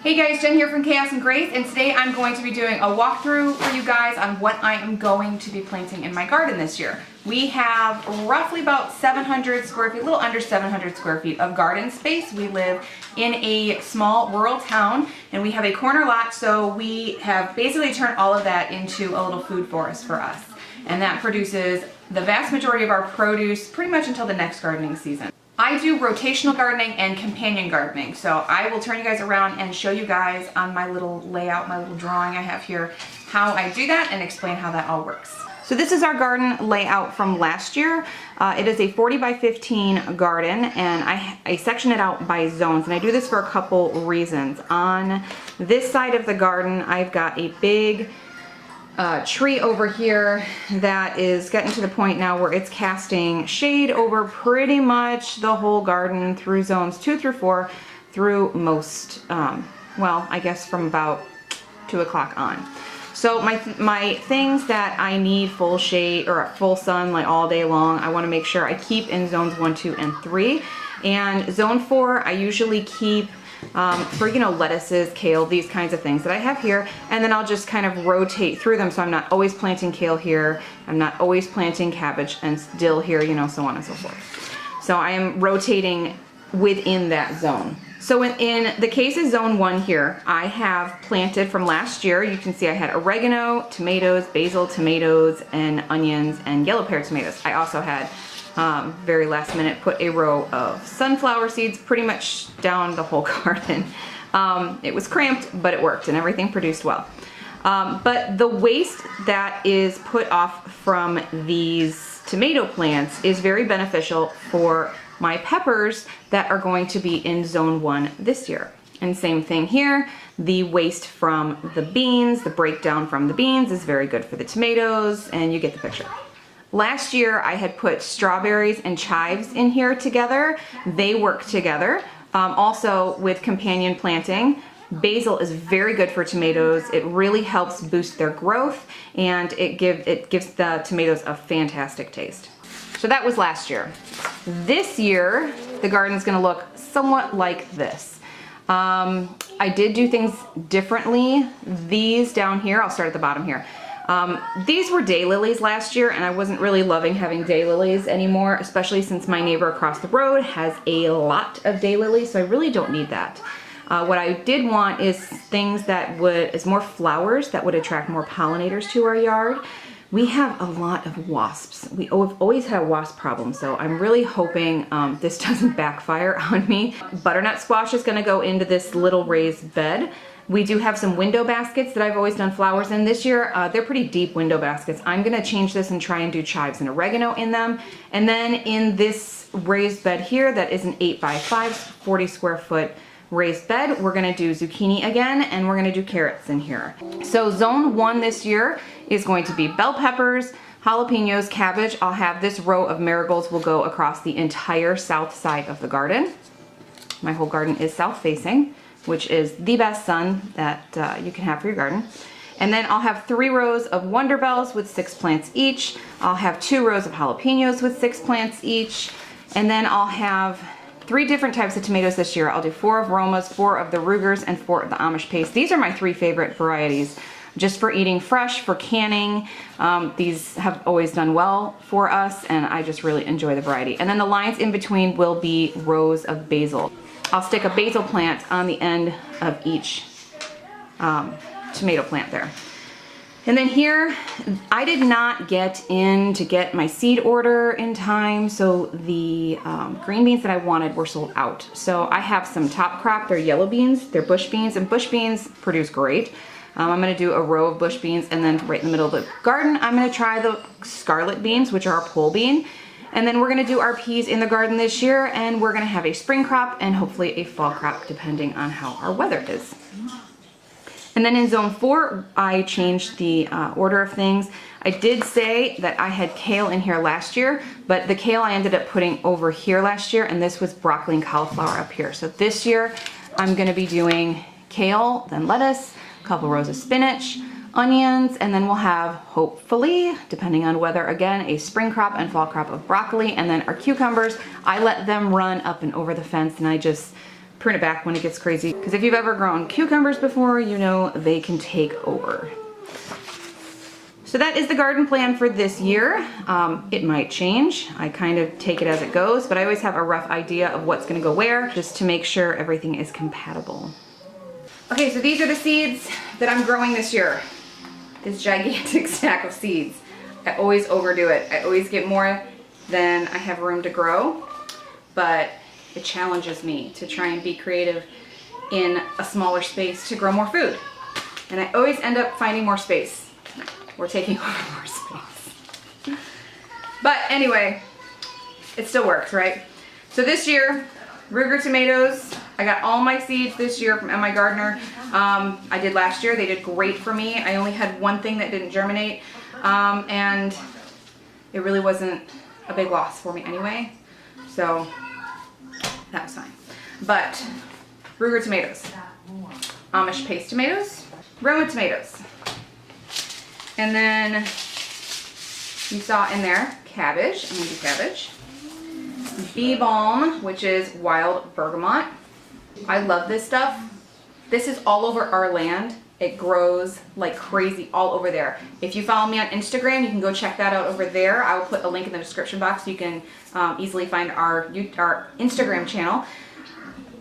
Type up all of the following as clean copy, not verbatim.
Hey guys, Jen here from Chaos and Grace, and today I'm going to be doing a walkthrough for you guys on what I am going to be planting in my garden this year. We have roughly about 700 square feet, a little under 700 square feet of garden space. We live in a small rural town and we have a corner lot, so we have basically turned all of that into a little food forest for us. And that produces the vast majority of our produce pretty much until the next gardening season. I do rotational gardening and companion gardening, so I will turn you guys around and show you guys on my little layout, my little drawing I have here, how I do that and explain how that all works. So this is our garden layout from last year. It is a 40 by 15 garden, and I section it out by zones, and I do this for a couple reasons. On this side of the garden, I've got a big tree over here that is getting to the point now where it's casting shade over pretty much the whole garden through zones 2 through 4 through most, well, I guess from about 2 o'clock on. So my things that I need full shade or full sunlight all day long, I want to make sure I keep in zones 1, 2, and 3. And zone 4, I usually keep for, you know, lettuces, kale, these kinds of things that I have here, and then I'll just kind of rotate through them, so I'm not always planting kale here, I'm not always planting cabbage and dill here, you know, so on and so forth. So I am rotating within that zone. So in the case of zone 1 here, I have planted from last year. You can see I had oregano, tomatoes, basil, tomatoes, and onions, and yellow pear tomatoes. I also had very last minute put a row of sunflower seeds pretty much down the whole garden. It was cramped, but it worked and everything produced well. But the waste that is put off from these tomato plants is very beneficial for my peppers that are going to be in zone 1 this year. And same thing here, the waste from the beans, the breakdown from the beans is very good for the tomatoes, and you get the picture. Last year I had put strawberries and chives in here together. They work together. Also with companion planting, basil is very good for tomatoes. It really helps boost their growth, and it gives the tomatoes a fantastic taste. So that was last year. This year the garden's gonna look somewhat like this. I did do things differently. These down here, I'll start at the bottom here. These were daylilies last year, and I wasn't really loving having daylilies anymore, especially since my neighbor across the road has a lot of daylilies, so I really don't need that. What I did want is things that is more flowers that would attract more pollinators to our yard. We have a lot of wasps. We've always had a wasp problem, so I'm really hoping this doesn't backfire on me. Butternut squash is gonna go into this little raised bed. We do have some window baskets that I've always done flowers in. This year, they're pretty deep window baskets. I'm gonna change this and try and do chives and oregano in them. And then in this raised bed here, that is an 8 by 5, 40 square foot raised bed, we're gonna do zucchini again, and we're gonna do carrots in here. So zone 1 this year is going to be bell peppers, jalapenos, cabbage. I'll have this row of marigolds will go across the entire south side of the garden. My whole garden is south facing, which is the best sun that you can have for your garden. And then I'll have 3 rows of wonder bells with 6 plants each. I'll have 2 rows of jalapenos with 6 plants each. And then I'll have 3 different types of tomatoes this year. I'll do 4 of Romas, 4 of the Rugers, and 4 of the Amish paste. These are my 3 favorite varieties. Just for eating fresh, for canning. These have always done well for us, and I just really enjoy the variety. And then the lines in between will be rows of basil. I'll stick a basil plant on the end of each tomato plant there. And then here, I did not get in to get my seed order in time, so the green beans that I wanted were sold out. So I have some top crop, they're yellow beans, they're bush beans, and bush beans produce great. I'm gonna do a row of bush beans, and then right in the middle of the garden, I'm gonna try the scarlet beans, which are a pole bean. And then we're gonna do our peas in the garden this year, and we're gonna have a spring crop and hopefully a fall crop, depending on how our weather is. And then in zone 4, I changed the order of things. I did say that I had kale in here last year, but the kale I ended up putting over here last year, and this was broccoli and cauliflower up here. So this year, I'm gonna be doing kale, then lettuce, a couple rows of spinach, onions, and then we'll have, hopefully, depending on weather again, a spring crop and fall crop of broccoli. And then our cucumbers, I let them run up and over the fence, and I just prune it back when it gets crazy. Because if you've ever grown cucumbers before, you know they can take over. So that is the garden plan for this year. It might change. I kind of take it as it goes, but I always have a rough idea of what's gonna go where, just to make sure everything is compatible. Okay, so these are the seeds that I'm growing this year. This gigantic stack of seeds. I always overdo it. I always get more than I have room to grow, but it challenges me to try and be creative in a smaller space to grow more food. And I always end up finding more space. We're taking over more space. But anyway, it still works, right? So this year, Ruger tomatoes, I got all my seeds this year from MI Gardener. I did last year, they did great for me. I only had one thing that didn't germinate, and it really wasn't a big loss for me anyway. So that was fine. But Ruger tomatoes, Amish paste tomatoes, Roma tomatoes. And then you saw in there cabbage. I'm gonna do cabbage. Bee balm, which is wild bergamot. I love this stuff. This is all over our land. It grows like crazy all over there. If you follow me on Instagram, you can go check that out over there. I will put a link in the description box so you can easily find our Instagram channel.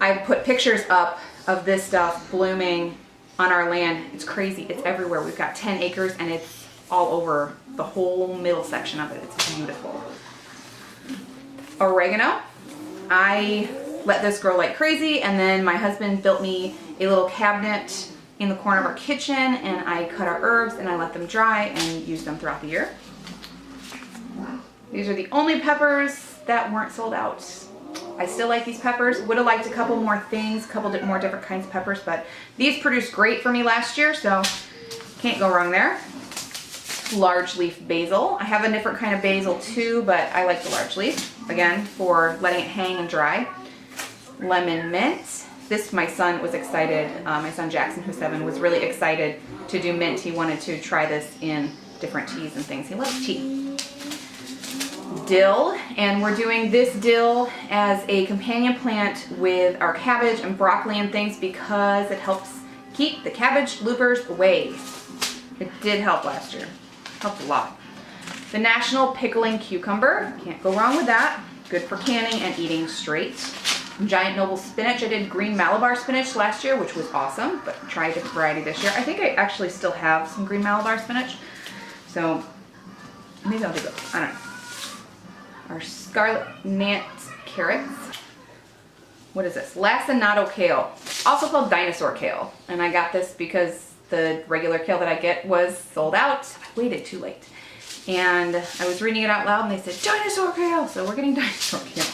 I put pictures up of this stuff blooming on our land. It's crazy. It's everywhere. We've got 10 acres and it's all over the whole middle section of it. It's beautiful. Oregano. I let this grow like crazy, and then my husband built me a little cabinet in the corner of our kitchen, and I cut our herbs and I let them dry and use them throughout the year. These are the only peppers that weren't sold out. I still like these peppers. Would have liked a couple more things, a couple more different kinds of peppers, but these produced great for me last year, so can't go wrong there. Large leaf basil. I have a different kind of basil too, but I like the large leaf, again, for letting it hang and dry. Lemon mint. This, my son was excited, my son Jackson, who's 7, was really excited to do mint. He wanted to try this in different teas and things. He loves tea. Dill, and we're doing this dill as a companion plant with our cabbage and broccoli and things because it helps keep the cabbage loopers away. It did help last year. Helped a lot. The National Pickling Cucumber, can't go wrong with that. Good for canning and eating straight. Giant Noble Spinach. I did green Malabar spinach last year, which was awesome, but tried a different variety this year. I think I actually still have some green Malabar spinach, so maybe I'll do both. I don't know. Our Scarlet Nant carrots. What is this? Lacinato kale, also called dinosaur kale. And I got this because the regular kale that I get was sold out. I waited too late. And I was reading it out loud and they said, dinosaur kale! So we're getting dinosaur kale.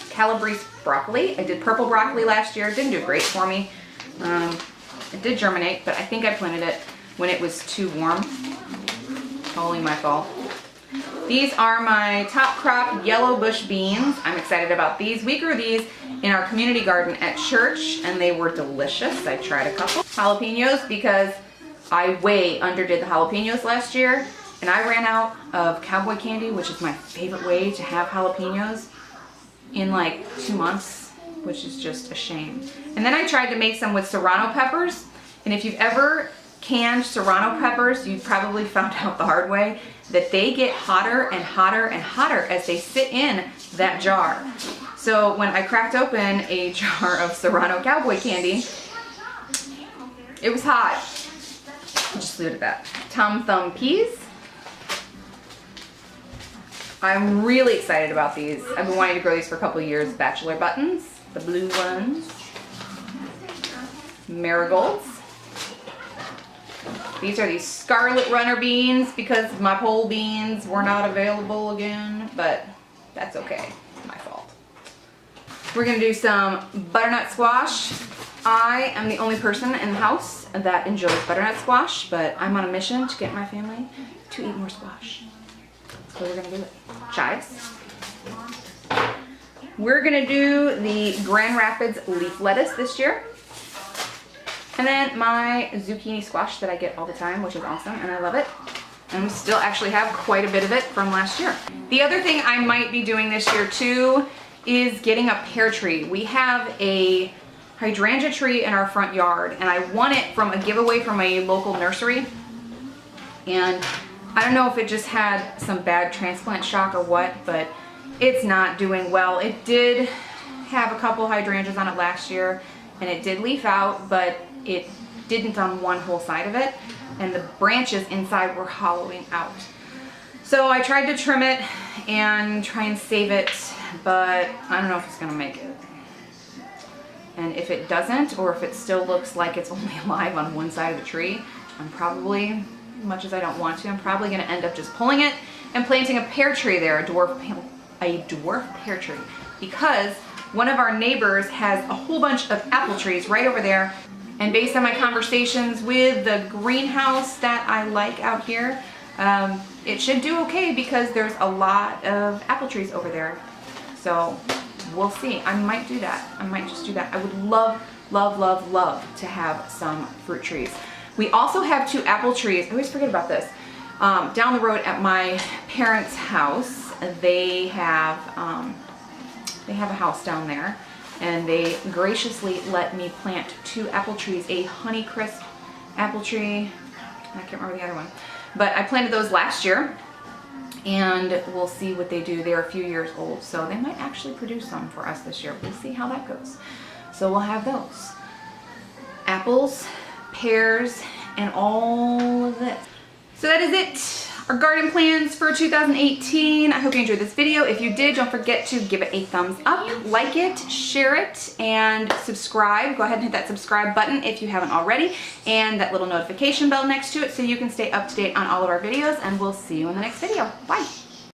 Calabrese broccoli. I did purple broccoli last year. It didn't do great for me. It did germinate, but I think I planted it when it was too warm. Totally my fault. These are my top crop yellow bush beans. I'm excited about these. We grew these in our community garden at church and they were delicious. I tried a couple. Jalapenos because I way underdid the jalapenos last year and I ran out of cowboy candy, which is my favorite way to have jalapenos, in like 2 months, which is just a shame. And then I tried to make some with serrano peppers, and if you've ever canned serrano peppers, you probably found out the hard way that they get hotter and hotter and hotter as they sit in that jar. So when I cracked open a jar of serrano cowboy candy, it was hot. Just leave it at that. Tom Thumb peas. I'm really excited about these. I've been wanting to grow these for a couple of years. Bachelor buttons, the blue ones. Marigolds. These are these scarlet runner beans because my pole beans were not available again, but that's okay. My fault. We're gonna do some butternut squash. I am the only person in the house that enjoys butternut squash, but I'm on a mission to get my family to eat more squash. So we're gonna do it. Chives. We're gonna do the Grand Rapids leaf lettuce this year. And then my zucchini squash that I get all the time, which is awesome, and I love it. And we still actually have quite a bit of it from last year. The other thing I might be doing this year too is getting a pear tree. We have a hydrangea tree in our front yard, and I won it from a giveaway from a local nursery. And I don't know if it just had some bad transplant shock or what, but it's not doing well. It did have a couple hydrangeas on it last year, and it did leaf out, but it didn't on one whole side of it, and the branches inside were hollowing out. So I tried to trim it and try and save it, but I don't know if it's gonna make it. And if it doesn't, or if it still looks like it's only alive on one side of the tree, I'm probably, much as I don't want to, I'm probably gonna end up just pulling it and planting a pear tree there, a dwarf pear tree, because one of our neighbors has a whole bunch of apple trees right over there. And based on my conversations with the greenhouse that I like out here, it should do okay because there's a lot of apple trees over there. So we'll see. I might do that. I might just do that. I would love, love, love, love to have some fruit trees. We also have 2 apple trees. I always forget about this. Down the road at my parents' house, they have a house down there, and they graciously let me plant 2 apple trees, a Honeycrisp apple tree, I can't remember the other one, but I planted those last year, and we'll see what they do. They're a few years old, so they might actually produce some for us this year. We'll see how that goes. So we'll have those. Apples, pears, and all of this. So that is it. Our garden plans for 2018. I hope you enjoyed this video. If you did, don't forget to give it a thumbs up, like it, share it, and subscribe. Go ahead and hit that subscribe button if you haven't already, and that little notification bell next to it so you can stay up to date on all of our videos, and we'll see you in the next video. Bye.